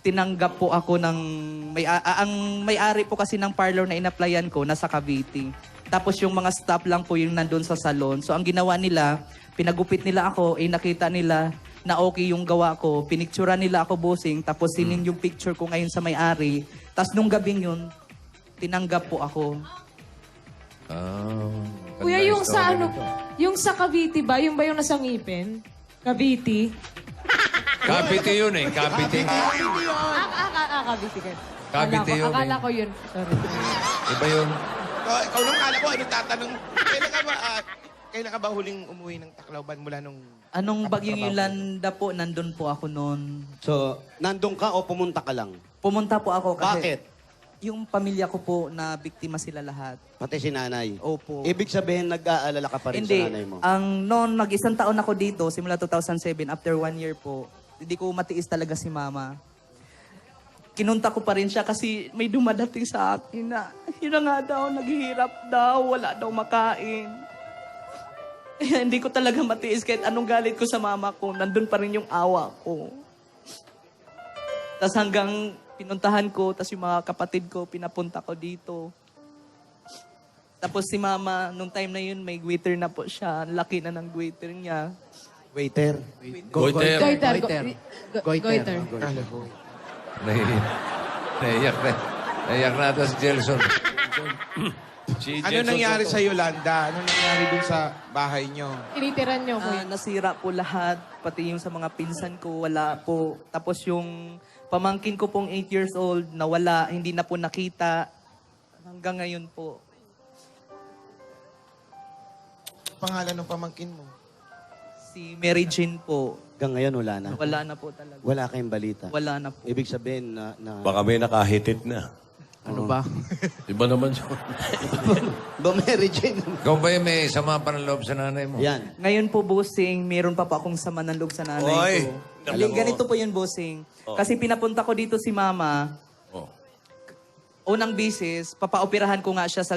tinanggap po ako ng... ang may-ari po kasi ng parlor na in-applyan ko, nasa Cavite. Tapos yung mga staff lang po yung nandun sa salon. So ang ginawa nila, pinagupit nila ako, nakita nila na okay yung gawa ko. Pinicturean nila ako, bossing, tapos sinin yung picture ko ngayon sa may-ari. Tapos nung gabing yun, tinanggap po ako. Kuya, yung sa ano, yung sa Cavite ba? Yung ba yung nasa ngipin? Cavite? Cavite yun eh. Cavite. Cavite ka. Cavite yun Akala eh. ko yun. Sorry. Iba yun. Ikaw nung kala ko, ano tatanong? Kailan ka ba huling umuwi ng Tacloban mula nung... Anong bagyong Yolanda po, nandun po ako noon. So, nandun ka o pumunta ka lang? Pumunta po ako kasi... Bakit? Yung pamilya ko po na biktima sila lahat. Pati si nanay. Opo. Ibig sabihin, nag-aalala ka pa rin Hindi. sa nanay mo? Noon, nag-isang taon ako dito, simula 2007, after 1 year po, hindi ko matiis talaga si mama. Kinunta ko pa rin siya kasi may dumadating sa akin na yun na nga daw, naghihirap daw, wala daw makain. Kaya hindi ko talaga matiis kahit anong galit ko sa mama ko, nandun pa rin yung awa ko. Tapos hanggang pinuntahan ko, tapos yung mga kapatid ko, pinapunta ko dito. Tapos si mama, nung time na yun, may goiter na po siya. Laki na ng goiter niya. Waiter. Goiter. Goiter. Naiyak na. Naiyak na ata si Jelson. Ano nangyari sa Yolanda? Ano nangyari dun sa bahay nyo? Tinitiran niyo, kuya. Nasira po lahat, pati yung sa mga pinsan ko, wala po. Tapos yung pamangkin ko pong 8 years old, nawala, hindi na po nakita. Hanggang ngayon po. Pangalan ng pamangkin mo? Si Mary Jane po, Hanggang ngayon, wala na. wala na po talaga. Wala kayong balita. Wala na po. Ibig sabihin na... Baka may nakahitit na. Ano ba? Iba naman yun. Ba, Mary Jane? Ikaw ba yung may sama pa ng loob sa nanay mo? Yan. Ngayon po, bossing, meron pa po akong sama ng loob sa nanay Oy! ko. Ganito po yun, bossing. Kasi pinapunta ko dito si mama, Oh. unang bisis, papaoperahan ko nga siya sa,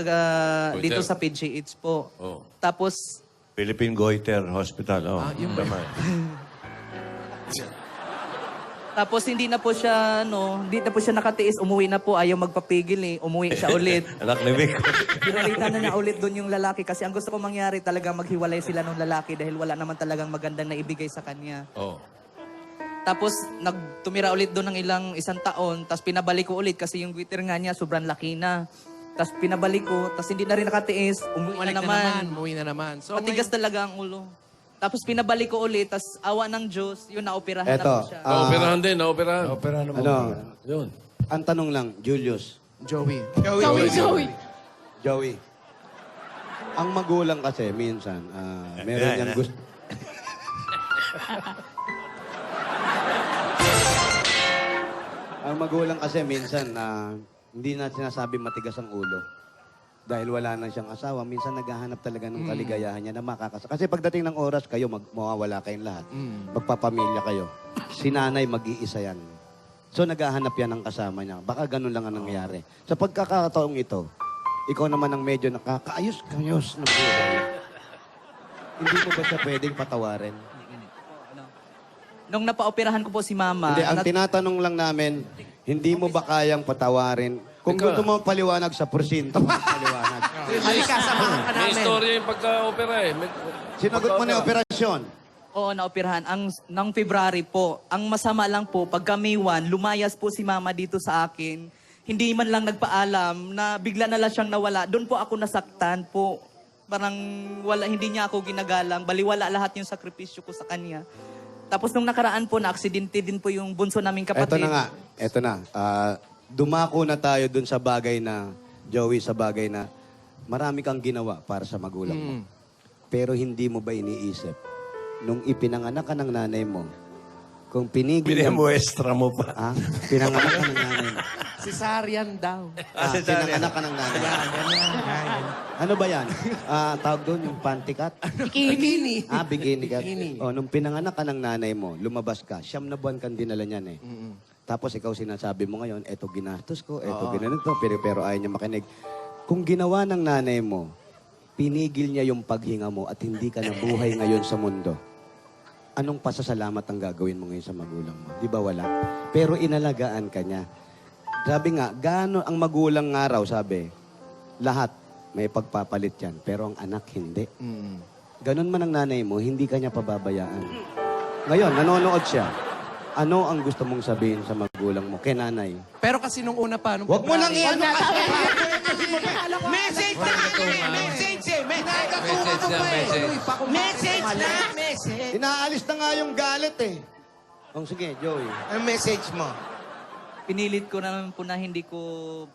dito sa PGH po. Oh. Tapos, Philippine Goiter Hospital. Oh. Yun ba? tapos hindi na po siya, hindi na po siya nakatiis, umuwi na po, ayaw magpapigil eh, umuwi siya ulit. Anak ni Vic. Pinalitan na niya ulit doon yung lalaki kasi ang gusto ko mangyari talaga maghiwalay sila ng lalaki dahil wala naman talagang magandang naibigay sa kanya. Oh. Tapos nagtumira ulit doon ng isang taon, tapos pinabalik ko ulit kasi yung goiter nga niya sobrang laki na. Tapos pinabalik ko, tapos hindi na rin nakatiis, umuwi na naman. Umuwi na naman. So, Matigas talaga ang ulo. Tapos pinabalik ko ulit, tapos awa ng Diyos, yun naoperahan na Eto, po siya. Naoperahan din, naoperahan. Opera naman. ano, Yun. ang tanong lang, Julius, Joey. Joey, ang magulang kasi minsan, meron niyang gusto... Ang magulang kasi minsan, hindi na sinasabi matigas ang ulo. Dahil wala na siyang asawa, minsan naghahanap talaga ng kaligayahan niya na makakasama. Kasi pagdating ng oras, kayo, mawawala kayong lahat. Magpapamilya kayo. Si nanay, mag-iisa yan. So, naghahanap yan ng kasama niya. Baka ganun lang ang nangyari. Sa pagkakataong ito, ikaw naman ang medyo nakakaayos-kayos na buhay. Hindi mo ba siya pwedeng patawarin? Nung napaoperahan ko po si mama, Hindi, ang tinatanong lang namin, hindi mo ba kayang patawarin? Kung gusto mo paliwanag sa porsinto, paliwanag. Halika, samahan ka May namin. istorya yung pagka-opera eh. Sinagot mo na yung operasyon. Oo, naoperahan. Nang February po. Ang masama lang po, pagka May 1, lumayas po si mama dito sa akin. Hindi man lang nagpaalam na bigla na lang siyang nawala. Doon po ako nasaktan po. Parang hindi niya ako ginagalang. Baliwala lahat yung sakripisyo ko sa kanya. Tapos nung nakaraan po, na-aksidente din po yung bunso naming kapatid. Eto na. Dumako na tayo dun sa bagay na, Joey, sa bagay na marami kang ginawa para sa magulang mo. Pero hindi mo ba iniisip, nung ipinanganak ka ng nanay mo, kung pinigil... Pinamuestra mo pa. Pinanganak ka ng nanay mo. Cesarean daw. Pinanganak ka ng nanay mo. Ano ba yan? Tawag doon yung pantikat? Bikini. Bikini kat. Nung pinanganak ka ng nanay mo, lumabas ka, 9 na buwan kang dinala niyan eh. Tapos ikaw sinasabi mo ngayon, eto ginastos ko, eto ginanito, pero ayaw niya makinig. Kung ginawa ng nanay mo, pinigil niya yung paghinga mo at hindi ka nabuhay ngayon sa mundo, anong pasasalamat ang gagawin mo ngayon sa magulang mo? Di ba wala? Pero inalagaan ka niya. Sabi nga, gaano ang magulang nga raw, sabi, lahat may pagpapalit yan. Pero ang anak, hindi. Ganon man ang nanay mo, hindi ka niya pababayaan. Ngayon, nanonood siya. Ano ang gusto mong sabihin sa magulang mo, kay nanay? Pero kasi nung una pa, nung Huwag mo nang February- i-ano kasi. Message na! Message eh! Message na, Message! Inaalis na nga yung galit eh. Sige, Joey. Ang message mo? Pinilit ko naman po na hindi ko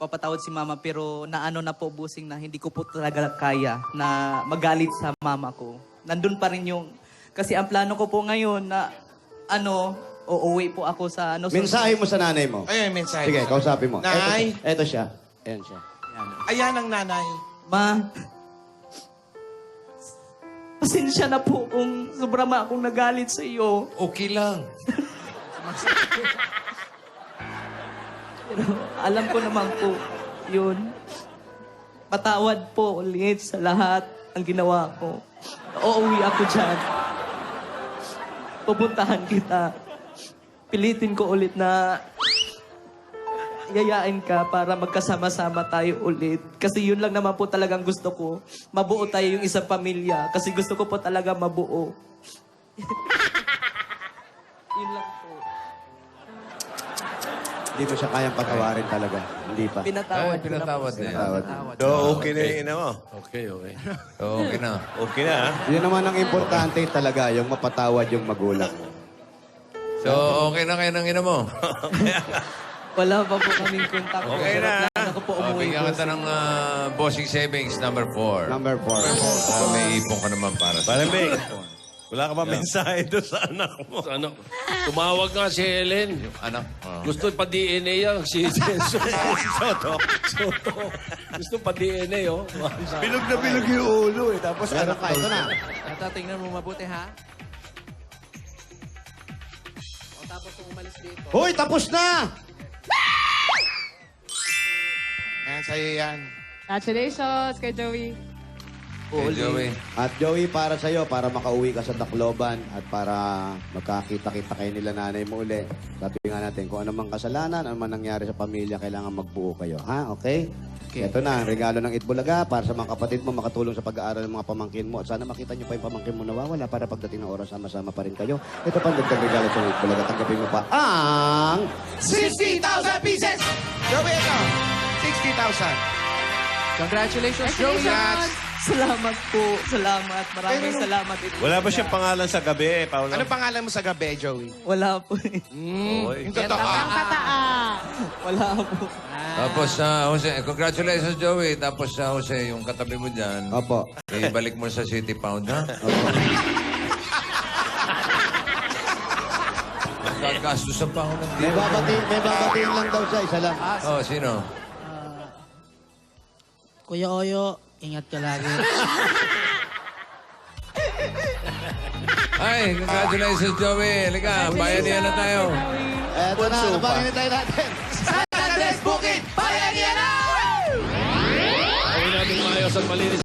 papatawad si mama pero naano na po busing na hindi ko po talaga kaya na magalit sa mama ko. Nandun pa rin yung... Kasi ang plano ko po ngayon na uuwi po ako sa Mensahe mo sa nanay mo. Ayun, mensahe. Sige, kausapin mo. Nay. Eto siya. Ayan siya. Ayan ang nanay. Ma, pasensya na po kung sobra ma akong nagalit sa iyo. Okay lang. Pero alam ko naman po yun. Patawad po ulit sa lahat ang ginawa ko. Uuwi ako dyan. Pupuntahan kita. Pilitin ko ulit na yayain ka para magkasama-sama tayo ulit. Kasi yun lang naman po talagang gusto ko. Mabuo tayo yung isang pamilya. Kasi gusto ko po talaga mabuo. Yun lang po. Hindi mo siya kayang patawarin talaga. Hindi pa. Pinatawad ko na po. Pinatawad sir. niya. So, okay na yung ina mo. Okay, okay. Okay na. Okay na, ha? Yun naman ang importante talaga, yung mapatawad yung magulang mo. So, okay na kayo ng ina mo. Wala pa po kaming kontak. Okay Pero na. plano ko po umuwi. Bigyan kita ng bossing savings number 4. Number 4. May ipon ka naman para sa... Parang Big, wala ka pa mensahe doon sa anak mo. Ano? Tumawag nga si Helen. Anak. Gusto pa-DNA yan. Si Soto. Gusto pa-DNA, oh. Bilog na bilog yung ulo eh. Tapos Meron anak ka, ito na. Ito, tingnan mo mabuti, ha? O, tapos kung umalis dito. Hoy, tapos na! Ayan, sa'yo yan. Congratulations kay Joey. Hey, Joey. At Joey, para sa'yo, para makauwi ka sa Tacloban at para magkakita-kita kayo nila nanay mo uli. Sabi nga natin, kung ano mang kasalanan, ano man nangyari sa pamilya, kailangan magbuo kayo. Ha? Okay? Ito na, regalo ng Itbulaga para sa mga kapatid mo makatulong sa pag-aaral ng mga pamangkin mo. At sana makita niyo pa yung pamangkin mo nawawala para pagdating ng oras, sama-sama pa rin kayo. Ito pa ang dagdag regalo sa Itbulaga. Tanggapin mo pa ang... 60,000 pieces! Joey, ito. 60,000. Congratulations, Joey. Congratulations! Salamat po. Salamat. Maraming salamat. Wala ba siyang pangalan sa gabi, Paolo? Ano pangalan mo sa gabi, Joey? Wala po. Oy. Yung totoo. Ang kataa. Wala po. Tapos, Jose, congratulations, Joey. Tapos, Jose, yung katabi mo dyan, Opo. ibalik mo sa City Pound, ha? Nagkagastusan pa ako ng May babatiin lang daw siya, isa lang. Oh, sino? Kuya Oyo, ingat ka lagi. Ay, congratulations, Joey. Halika, bayanihan na tayo. Eto na, ano ba hinintay natin? San Andres Bukid, Bayanihan na! Gawin natin maayos at malinis